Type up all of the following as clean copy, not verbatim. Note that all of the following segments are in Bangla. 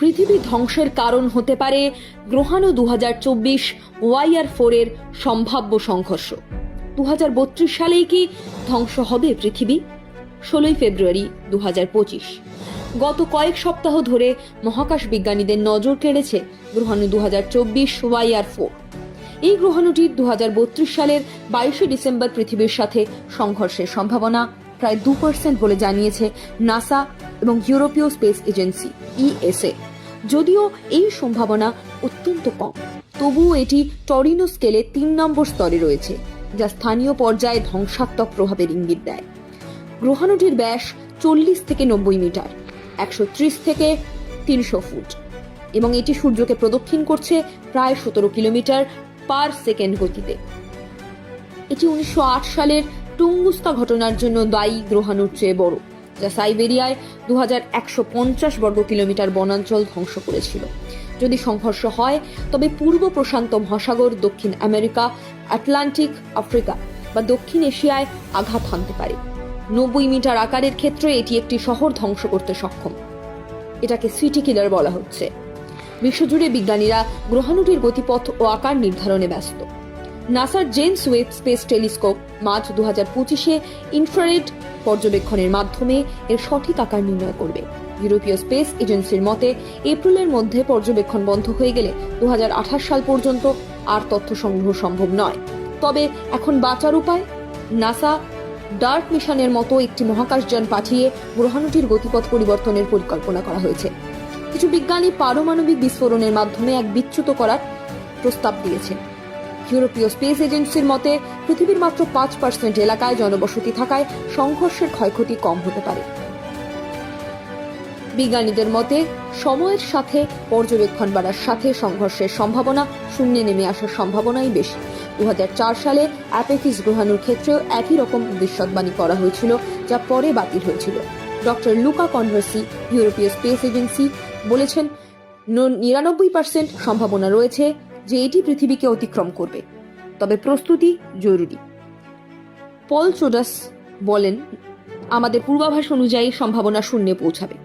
পৃথিবী ধ্বংসের কারণ হতে পারে গ্রহাণু 2024 YR4 এর সম্ভাব্য সংঘর্ষ। 2032 সালেই কি ধ্বংস হবে পৃথিবী? 16 ফেব্রুয়ারি 2025। গত কয়েক সপ্তাহ ধরে মহাকাশ বিজ্ঞানীদের নজর কেড়েছে গ্রহাণু 2024 YR4। এই গ্রহাণুটির 2032 সালের 22 ডিসেম্বর পৃথিবীর সাথে সংঘর্ষের সম্ভাবনা প্রায় 2% বলে জানিয়েছে নাসা এবং ইউরোপীয় স্পেস এজেন্সি ESA। যদিও এই সম্ভাবনা অত্যন্ত কম, তবুও এটি টরিনো স্কেলে 3 নম্বর স্তরে রয়েছে, যা স্থানীয় পর্যায়ে ধ্বংসাত্মক প্রভাবের ইঙ্গিত দেয়। গ্রহাণুটির ব্যাস 40 থেকে 90 মিটার, 130 থেকে 300 ফুট, এবং এটি সূর্যকে প্রদক্ষিণ করছে প্রায় 17 কিলোমিটার পার সেকেন্ড গতিতে। এটি 1908 সালের টুঙ্গুস্কা ঘটনার জন্য দায়ী গ্রহাণুর চেয়ে বড়, যা সাইবেরিয়ায় 2150 বর্গ কিলোমিটার বনাঞ্চল ধ্বংস করেছিল। যদি সংঘর্ষ হয় তবে পূর্ব প্রশান্ত মহাসাগর, দক্ষিণ আমেরিকা, আটলান্টিক, আফ্রিকা বা দক্ষিণ এশিয়ায় আঘাত হানতে পারে। 90 মিটার আকারের ক্ষেত্রে এটি একটি শহর ধ্বংস করতে সক্ষম। এটাকে সিটি কিলার বলা হচ্ছে। বিশ্বজুড়ে বিজ্ঞানীরা গ্রহাণুটির গতিপথ ও আকার নির্ধারণে ব্যস্ত। নাসার James Webb space telescope March 2025-এ ইনফ্রারেড পর্যবেক্ষণের মাধ্যমে এর সঠিক আকার নির্ণয় করবে। ইউরোপীয় স্পেস এজেন্সির মতে এপ্রিলের মধ্যে পর্যবেক্ষণ বন্ধ হয়ে গেলে 2028 সাল পর্যন্ত আর তথ্য সংগ্রহ সম্ভব নয়। তবে এখন বাঁচার উপায়? নাসা ডার্ট মিশনের মতো একটি মহাকাশযান পাঠিয়ে গ্রহাণুটির গতিপথ পরিবর্তনের পরিকল্পনা করা হয়েছে। কিছু বিজ্ঞানী পারমাণবিক বিস্ফোরণের মাধ্যমে এক বিচ্যুত করার প্রস্তাব দিয়েছেন। ইউরোপীয় স্পেস এজেন্সির মতে পৃথিবীর মাত্র 5% এলাকায় জনবসতি থাকায় সংঘর্ষের ক্ষয়ক্ষতি কম হতে পারে। বিজ্ঞানীদের মতে সময়ের সাথে পর্যবেক্ষণ বাড়ার সাথে সংঘর্ষের সম্ভাবনা শূন্যে নেমে আসার সম্ভাবনাই বেশি। 2004 সালে অ্যাপেফিস গ্রহাণুর ক্ষেত্রেও একই রকম ভবিষ্যৎবাণী করা হয়েছিল, যা পরে বাতিল হয়েছিল। ডক্টর লুকা কনভার্সি, ইউরোপীয় স্পেস এজেন্সি, বলেছেন 99% সম্ভাবনা রয়েছে যে এটি পৃথিবীকে অতিক্রম করবে, তবে প্রস্তুতি জরুরি। পল চোডাস বলেন, আমাদের পূর্বাভাস অনুযায়ী সম্ভাবনা শূন্যে পৌঁছাবে।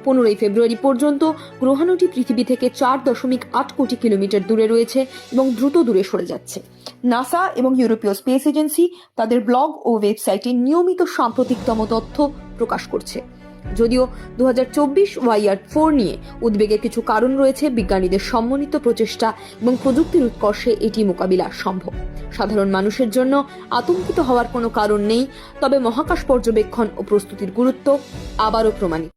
15 ফেব্রুয়ারি পর্যন্ত গ্রহাণুটি পৃথিবী থেকে 4.8 কোটি কিলোমিটার দূরে রয়েছে এবং দ্রুত দূরে সরে যাচ্ছে। নাসা এবং ইউরোপীয় স্পেস এজেন্সি তাদের ব্লগ ও ওয়েবসাইটে নিয়মিত সাম্প্রতিকতম তথ্য প্রকাশ করছে। যদিও 2024 YR4 নিয়ে উদ্বেগের কিছু কারণ রয়েছে, বিজ্ঞানীদের সম্মিলিত প্রচেষ্টা এবং প্রযুক্তির উৎকর্ষে এটি মোকাবিলা সম্ভব। সাধারণ মানুষের জন্য আতঙ্কিত হওয়ার কোনো কারণ নেই, তবে মহাকাশ পর্যবেক্ষণ ও প্রস্তুতির গুরুত্ব আবারও প্রমাণিত।